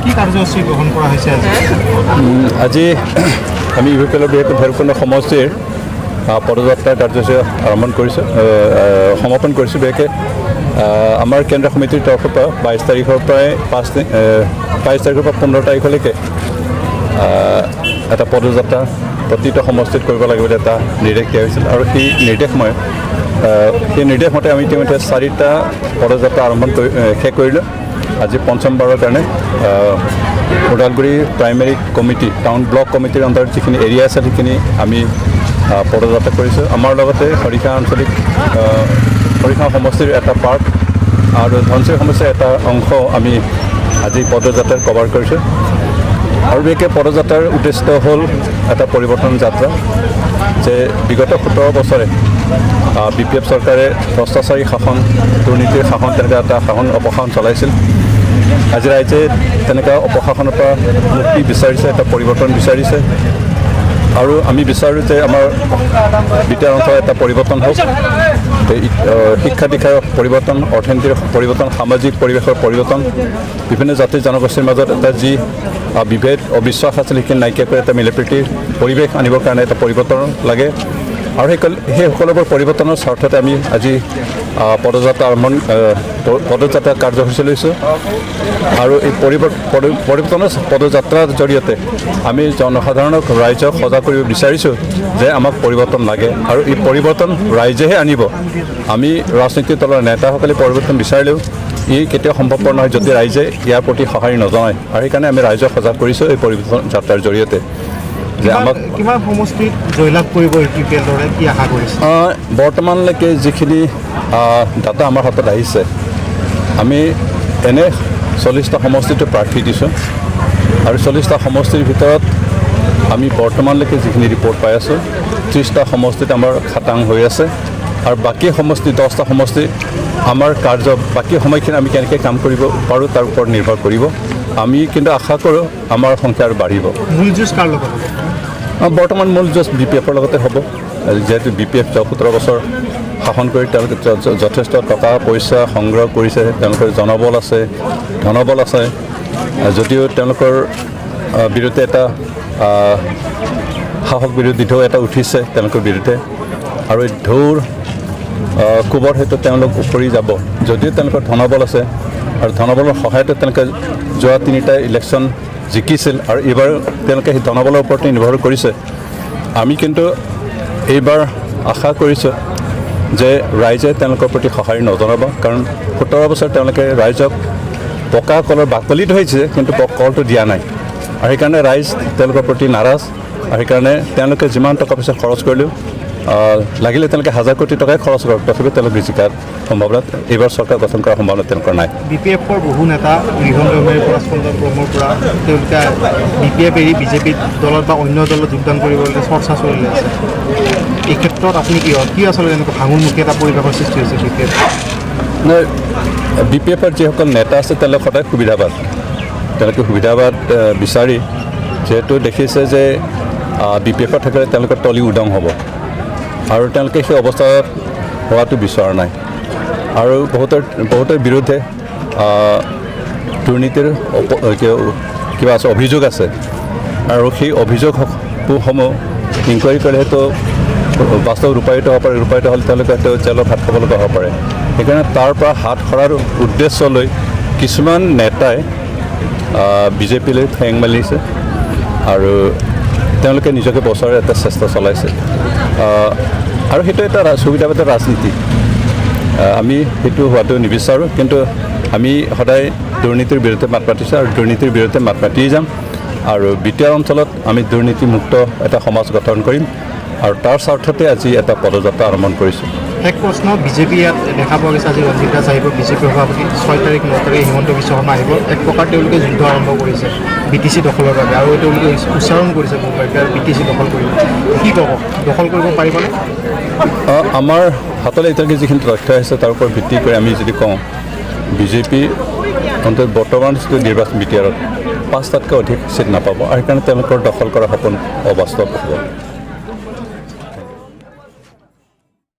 কি কাৰ্যসূচী গ্ৰহণ কৰা হৈছে আজি আমি ইউপিএলৰ বিশেষকৈ ভৈৰৱকুণ্ড সমষ্টিৰ পদযাত্ৰাৰ কাৰ্যসূচী সমাপন কৰিছোঁ। বিশেষকৈ আমাৰ কেন্দ্ৰীয় সমিতিৰ তৰফৰ পৰা 22 তাৰিখৰ পৰাই 22 তাৰিখৰ পৰা 15 তাৰিখলৈকে এটা পদযাত্ৰা প্ৰতিটো সমষ্টিত কৰিব লাগিব বুলি এটা নিৰ্দেশ দিয়া হৈছিল আৰু সেই নিৰ্দেশমতে আমি ইতিমধ্যে 4টা পদযাত্ৰা শেষ কৰিলোঁ। আজি পঞ্চমবাৰৰ কাৰণে Udalguri primary committee town block কমিটিৰ অন্তৰ্গত যিখিনি এৰিয়া আছে সেইখিনি আমি পদযাত্ৰা কৰিছোঁ। আমাৰ লগতে খৰিখা সমষ্টিৰ এটা পাৰ্ট আৰু ধনশিৰি সমষ্টিৰ এটা অংশ আমি আজি পদযাত্ৰাত কভাৰ কৰিছোঁ। আৰু বিশেষকৈ পদযাত্ৰাৰ উদ্দেশ্য হ'ল এটা পৰিৱৰ্তন যাত্ৰা যে বিগত 17 বছৰে BPF চৰকাৰে ভ্ৰষ্টাচাৰী শাসন, দুৰ্নীতিৰ শাসন তেনেকুৱা এটা অপশাসন চলাইছিল। আজি ৰাইজে তেনেকুৱা অপশাসনৰ পৰা মুক্তি বিচাৰিছে, এটা পৰিৱৰ্তন বিচাৰিছে আৰু আমি বিচাৰোঁ যে আমাৰ বিটিআৰ অঞ্চলত এটা পৰিৱৰ্তন হওক, শিক্ষা দীক্ষাৰ পৰিৱৰ্তন, অৰ্থনীতিৰ পৰিৱৰ্তন, সামাজিক পৰিৱেশৰ পৰিৱৰ্তন, বিভিন্ন জাতি জনগোষ্ঠীৰ মাজত এটা যি বিভেদ অবিশ্বাস আছিল সেইখিনি নাইকিয়া কৰি এটা মিলাপ্ৰীতিৰ পৰিৱেশ আনিবৰ কাৰণে এটা পৰিৱৰ্তন লাগে আৰু সেই সকলোবোৰ পৰিৱৰ্তনৰ স্বাৰ্থতে আমি আজি পদযাত্ৰা কাৰ্যসূচী লৈছোঁ আৰু এই পৰিৱৰ্তনৰ পদযাত্ৰাৰ জৰিয়তে আমি জনসাধাৰণক ৰাইজক সজাগ কৰিব বিচাৰিছোঁ যে আমাক পৰিৱৰ্তন লাগে আৰু এই পৰিৱৰ্তন ৰাইজেহে আনিব। আমি ৰাজনৈতিক দলৰ নেতাসকলে পৰিৱৰ্তন বিচাৰিলেও ই কেতিয়াও সম্ভৱপৰ নহয় যদি ৰাইজে ইয়াৰ প্ৰতি সঁহাৰি নজনায় আৰু সেইকাৰণে আমি ৰাইজক সজাগ কৰিছোঁ এই পৰিৱৰ্তন যাত্ৰাৰ জৰিয়তে যে আমাক কিমান সমষ্টিত জয়লাভ কৰিব ইউপিএলৰ কি আশা কৰিছে। বৰ্তমানলৈকে যিখিনি ডাটা আমাৰ হাতত আহিছে আমি এনে 40টা সমষ্টিটো প্ৰাৰ্থী দিছোঁ আৰু 40টা সমষ্টিৰ ভিতৰত আমি বৰ্তমানলৈকে যিখিনি ৰিপৰ্ট পাই আছোঁ 30টা সমষ্টিত আমাৰ খাটাং হৈ আছে আৰু বাকী সমষ্টি 10টা সমষ্টি আমাৰ বাকী সময়খিনি আমি কেনেকৈ কাম কৰিব পাৰোঁ তাৰ ওপৰত নিৰ্ভৰ কৰিব। আমি কিন্তু আশা কৰোঁ আমাৰ সংখ্যা আৰু বাঢ়িব। মূল যুঁজ কাৰ লগত হ'ব? বৰ্তমান মূল যুঁজ BPFৰ লগতে হ'ব, যিহেতু BPF 17 বছৰ শাসন কৰি তেওঁলোকে যথেষ্ট টকা পইচা সংগ্ৰহ কৰিছে, তেওঁলোকৰ জনবল আছে, ধনবল আছে, যদিও তেওঁলোকৰ বিৰুদ্ধে এটা সাহস বিৰোধী ঢৌ এটা উঠিছে তেওঁলোকৰ বিৰুদ্ধে আৰু এই ঢৌৰ কোবৰ হয়তো তেওঁলোক উফৰি যাব যদিও তেওঁলোকৰ ধনবল আছে আৰু ধনবলৰ সহায়তে তেওঁলোকে যোৱা 3টা ইলেকশ্যন জিকিছিল আৰু এইবাৰ তেওঁলোকে সেই ধনবলৰ ওপৰতে নিৰ্ভৰ কৰিছে। আমি কিন্তু এইবাৰ আশা কৰিছোঁ যে ৰাইজে তেওঁলোকৰ প্ৰতি সঁহাৰি নজনাব, কাৰণ 17 বছৰ তেওঁলোকে ৰাইজক পকা কলৰ বাকলি ধৰিছে কিন্তু কলটো দিয়া নাই আৰু সেইকাৰণে ৰাইজ তেওঁলোকৰ প্ৰতি নাৰাজ আৰু সেইকাৰণে তেওঁলোকে যিমান টকা পইচা খৰচ কৰিলেও লাগিলে তেওঁলোকে 1000 কোটি টকাই খৰচ কৰক তথাপি তেওঁলোকে জিকাৰ সম্ভাৱনা এইবাৰ চৰকাৰ গঠন কৰাৰ সম্ভাৱনা তেওঁলোকৰ নাই। BPFৰ বহু নেতা গৃহমেৰ পৰা স্পন্দন ব্ৰহ্মৰ পৰা তেওঁলোকে BPF এৰি BJP দলত বা অন্য দলত যোগদান কৰিবলৈ চৰ্চা চলি আছে। এই ক্ষেত্ৰত আপুনি কি আচলতে এনেকুৱা ভাঙোনমুখী এটা পৰিৱেশৰ সৃষ্টি হৈছে BPF? BPFৰ যিসকল নেতা আছে তেওঁলোক সদায় সুবিধাবাদ, তেওঁলোকে সুবিধাবাদ বিচাৰি যিহেতু দেখিছে যে BPFত থাকিলে তেওঁলোকৰ তলি উদং হ'ব আৰু তেওঁলোকে সেই অৱস্থাত হোৱাটো বিচৰা নাই আৰু বহুতৰ বিৰুদ্ধে দুৰ্নীতিৰ কিবা আছে অভিযোগ আছে আৰু সেই অভিযোগসমূহ ইনকুৱাৰী কৰিলে হয়তো বাস্তৱ ৰূপায়িত হ'ব পাৰে, ৰূপায়িত হ'লে তেওঁলোকে হয়তো জেলত ভাত খাব লগা হ'ব পাৰে। সেইকাৰণে তাৰ পৰা হাত সৰাৰ উদ্দেশ্য লৈ কিছুমান নেতাই BJPলৈ ঠেং মেলিছে আৰু তেওঁলোকে নিজকে বচোৱাৰ এটা চেষ্টা চলাইছে আৰু সেইটো এটা সুবিধাবাদী ৰাজনীতি। আমি সেইটো হোৱাটো নিবিচাৰোঁ, কিন্তু আমি সদায় দুৰ্নীতিৰ বিৰুদ্ধে মাত মাতিছোঁ আৰু দুৰ্নীতিৰ বিৰুদ্ধে মাত মাতিয়ে যাম আৰু বিটিআৰ অঞ্চলত আমি দুৰ্নীতিমুক্ত এটা সমাজ গঠন কৰিম আৰু তাৰ স্বাৰ্থতে আজি এটা পদযাত্ৰা আৰম্ভ কৰিছোঁ। এক প্ৰশ্ন, বিজেপি ইয়াত দেখা পোৱা গৈছে আজি ৰঞ্জিত দাস আহিব, বিজেপি সভাপতি 6 তাৰিখ 9 তাৰিখে হিমন্ত বিশ্ব শৰ্মা আহিব। এক প্ৰকাৰ তেওঁলোকে যুদ্ধ আৰম্ভ কৰিছে BTC দখলৰ বাবে আৰু তেওঁলোকে উচ্চাৰণ কৰিছে BTC দখল কৰিব। কি ক'ব, দখল কৰিব পাৰিবনে? আমাৰ হাতলৈ এতিয়ালৈকে যিখিনি তথ্য আহিছে তাৰ ওপৰত ভিত্তি কৰি আমি যদি কওঁ বিজেপি অন্তত বৰ্তমান যিটো নিৰ্বাচন বিটিআৰত 5টাতকৈ অধিক চিট নাপাব আৰু সেইকাৰণে তেওঁলোকৰ দখল কৰা সপোন অবাস্তৱ হ'ব। Thank U